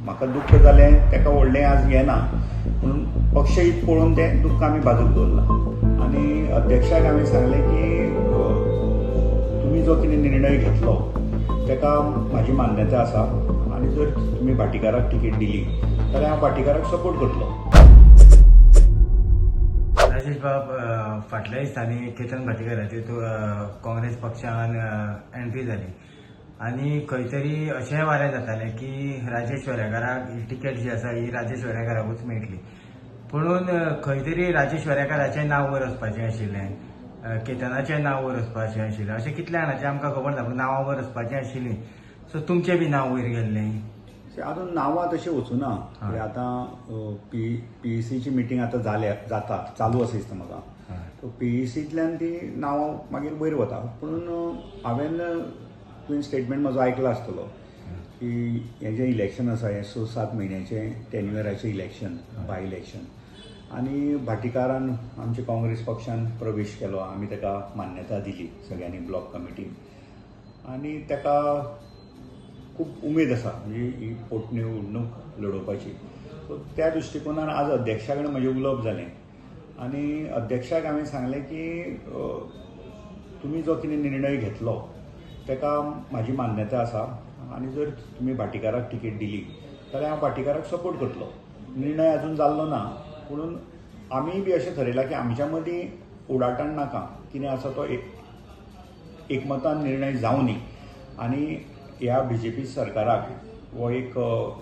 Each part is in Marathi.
म्हाका दुख्ख जालें तेका व्हडलें आज येना म्हणून पक्ष हित पळोवन तें दुख्ख आमी बाजूक दवरलां आनी अध्यक्षाक हांवें सांगलें की तुमी जो कितें निर्णय घेतलो तेका म्हाजी मान्यता आसा आनी जर तुमी भाटीकाराक तिकेट दिली जाल्यार हांव भाटीकाराक सपोर्ट करतलो. राजेश बाब, फाटल्या दिसांनी केतन भाटीकाराची काँग्रेस पक्षान एंट्री जाली आनी खंय तरी अशेंय वारें जातालें की राजेश वेरेकाराक ही तिकेट जी आसा ही राजेश वेरेकाराकूच मेळटली, पुणून खंय तरी राजेश वेरेकाराचें नांव वयर वचपाचें आशिल्लें, केतनाचें नांव वयर वचपाचें आशिल्लें, अशें कितल्या जाणांचें आमकां खबर ना, पूण नांवां वयर वचपाचीं आशिल्लीं. सो तुमचें बी नांव वयर गेल्लें. अजून नांवां तशी वचूना. आतां पीईसीची मिटींग आतां जाता चालू आसा दिसता म्हाका. पीईसींतल्यान ती नांवां मागीर वयर वता. पूण हांवें तुवें स्टेटमेंट म्हजो आयकला आसतलो की हें जें इलेक्शन आसा हें 6-7 म्हयन्याचें टेन्युअराचें इलेक्शन, बाय इलेक्शन, आनी भाटीकारान आमच्या काँग्रेस पक्षान प्रवेश केलो. आमी ताका मान्यता दिली सगळ्यांनी ब्लॉक कमिटीन आनी ताका खूब उमेद आसा म्हणजे ही पोटनिवडणूक लडोवपाची. सो त्या दृश्टिकोनान आज अध्यक्षा कडेन म्हजें उलोवप जालें आनी अध्यक्षाक हांवें सांगलें की तुमी जो कितें निर्णय घेतलो तेका म्हाजी मान्यता आसा आनी जर तुमी भाटीकाराक तिकेट दिली जाल्यार हांव भाटीकाराक सपोर्ट करतलो. निर्णय अजून जाल्लो ना, पुणून आमी बी अशें थारयलां की आमच्या मदीं उडाटाण नाका, कितें आसा तो एकमतान निर्णय जावं न्ही. आनी ह्या बीजेपी सरकाराक हो एक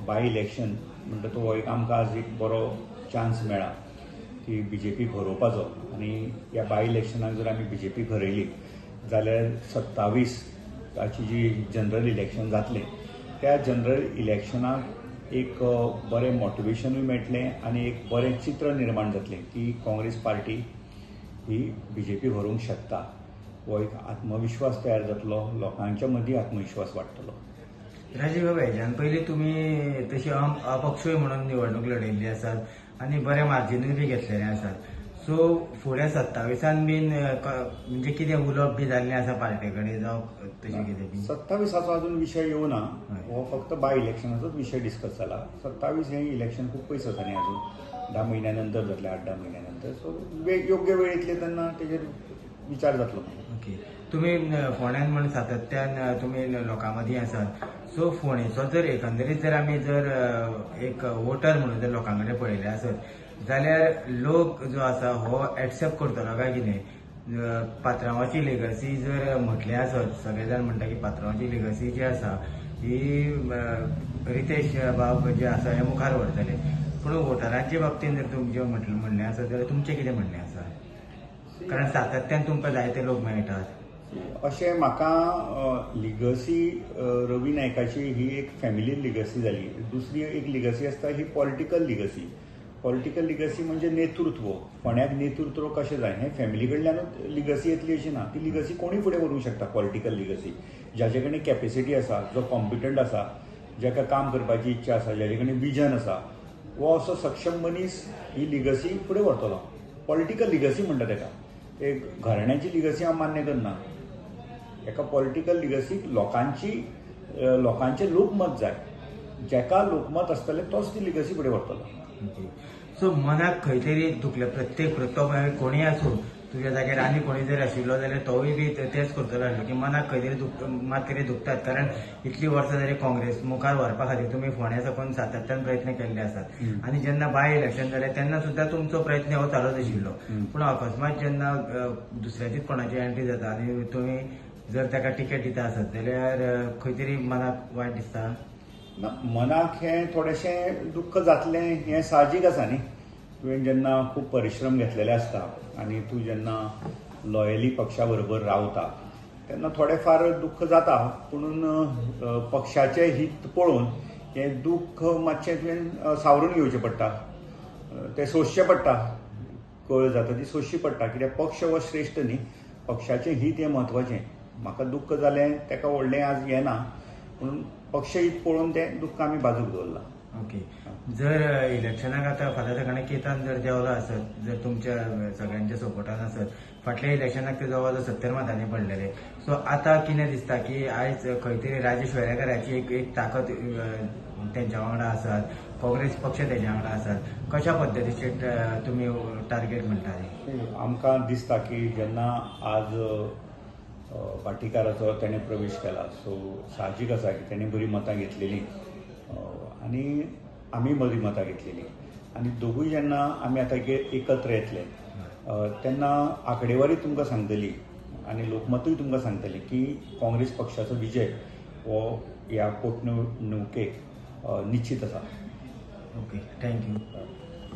बाय इलेक्शन म्हणटा तो एक आमकां आज एक बरो चान्स मेळ्ळा की बीजेपी घरोवपाचो. आनी ह्या बाय इलेक्शनाक जर आमी बीजेपी घरयली जाल्यार 27 जी जनरल इलेक्शन जातलें त्या जनरल इलेक्शनाक एक बरें मोटिवेशनूय मेळटलें आनी एक बरें चित्र निर्माण जातलें की काँग्रेस पार्टी ही बीजेपी व्हरूंक शकता. हो एक आत्मविश्वास तयार जातलो, लोकांच्या मदीं आत्मविश्वास वाडटलो. राजीव बाबा, हेज्यान पयलीं तुमी तशी अपक्षूय म्हणून निवडणूक लडयल्ली आसात आनी बरें मार्जिनूय बी घेतलेलें आसात. सो फुडें 27 बीन म्हणजे कितें उलोवप बी जाल्लें आसा पार्टी कडेन जावं तशें कितें बी? 27 अजून विशय येवना. हो फक्त बाय इलेक्शनाचोच विशय डिस्कस जाला. 27 हें इलेक्शन खूब पयस आसा न्ही, अजून 10 म्हयन्यानंतर जातलें, 8-10 म्हयन्यानंतर. सो योग्य वेळ येतली तेन्ना तेजेर विचार जातलो. ओके. तुमी फोंड्यान म्हण सातत्यान तुमी लोकां मदीं आसात. सो फोंडेचो जर एकंदरीत जर आमी जर एक वोटर म्हणून जर लोकां कडेन पळयलें आसत जाल्यार लोक जो आसा हो एक्सेप्ट करतलो काय कितें? पात्रांवाची लेगसी जर म्हटलें आसत, सगळे जाण म्हणटा की पात्रांवाची लेगसी जी आसा ही रितेश बाब जे आसा हे मुखार व्हरतले, पूण वोटरांचे बाबतींत जर तुमचें म्हणलें आसत जाल्यार तुमचें कितें म्हणणें आसा? कारण सातत्यान तुमकां जायते लोक मेळटात. अशें म्हाका लिगसी रवी नायकाची ही एक फॅमिली लिगसी जाली. दुसरी एक लिगसी आसता ही पॉलिटिकल लिगसी. पॉलिटिकल लिगसी म्हणजे नेतृत्व. फोंड्याक नेतृत्व कशें जाय हें फॅमिली कडल्यानूच लिगसी येतली अशी ना. ती लिगसी कोणूय फुडें व्हरूंक शकता. पॉलिटिकल लिगसी जाचे कडेन कॅपेसिटी आसा, जो कॉम्पिटंट आसा, जाका काम करपाची इच्छा आसा, जाचे कडेन विजन आसा, वो असो सक्षम मनीस ही लिगसी फुडें व्हरतलो. पॉलिटिकल लिगसी म्हणटा ताका. एक घराण्याची लिगसी हांव मान्य करना. एका पॉलिटिकल लिगसीक लोकांचें लोकमत जाय. जेका लोकमत आसतलें तोच ती लिगसी फुडें व्हरतलो. सो मनाक खंय तरी दुखलें, प्रत्येक तो कोणीय आसूं, तुज्या जाग्यार आनी कोणी जर आशिल्लो जाल्यार तोवूय बी तेच करतलो आसलो की मनाक खंय तरी मात तरी दुखतात. कारण इतलीं वर्सां जाली काँग्रेस मुखार व्हरपा खातीर तुमी फोंड्या साकून सातत्यान प्रयत्न केल्ले आसात आनी जेन्ना बाय इलेक्शन जालें तेन्ना सुद्दां तुमचो प्रयत्न हो चालूच आशिल्लो. पूण अकस्मात जेन्ना दुसऱ्याचीच कोणाची एंट्री जाता आनी तुमी जर ताका टिकेट दिता आसत जाल्यार खंय तरी मनाक वायट दिसता? मनाक हें थोडेंशें दुख्ख जातलें हें साहजीक आसा न्ही. तुवें जेन्ना खूब परिश्रम घेतलेले आसता आनी तूं जेन्ना लॉयली पक्षा बरोबर रावता तेन्ना थोडें फार दुख्ख जाता. पुणून पक्षाचें हित पळोवन हें दुख्ख मातशें तुवें सावरून घेवचें पडटा, तें सोंसचें पडटा. कळ जाता ती सोंसची पडटा, कित्याक पक्ष हो श्रेश्ठ न्ही, पक्षाचें हित हें म्हत्वाचें. म्हाका दुख्ख जालें तेका व्हडलें आज येना, पूण पक्ष हित पळोवन तें दुख्ख आमी बाजूक दवरलां. ओके. जर इलेक्शनाक आतां फाल्यां सकाळी केतान जर देंवलो आसत, जर तुमच्या सगळ्यांच्या सपोर्टान आसत, फाटल्या इलेक्शनाक ते जवळ 70 मतांनी पडलेले. सो आतां कितें दिसता की आयज खंय तरी राजेश वेरेकाराची एक ताकद तेंच्या वांगडा आसात, काँग्रेस पक्ष तेच्या वांगडा आसात, कशा पद्दतीचे तुमी टार्गेट म्हणटाले? आमकां दिसता की जेन्ना आज भाटीकाराचो ताणें प्रवेश केला सो साहजीक आसा की ताणें बरी मतां घेतलेली आनी आमी बरी मतां घेतलेली आनी दोगूय जेन्ना आमी आतां एकत्र येतले तेन्ना आंकडेवारी तुमकां सांगतली आनी लोकमतूय तुमकां सांगतली की काँग्रेस पक्षाचो विजय हो ह्या पोटनिवडणुकेक निश्चित आसा. Okay, thank you.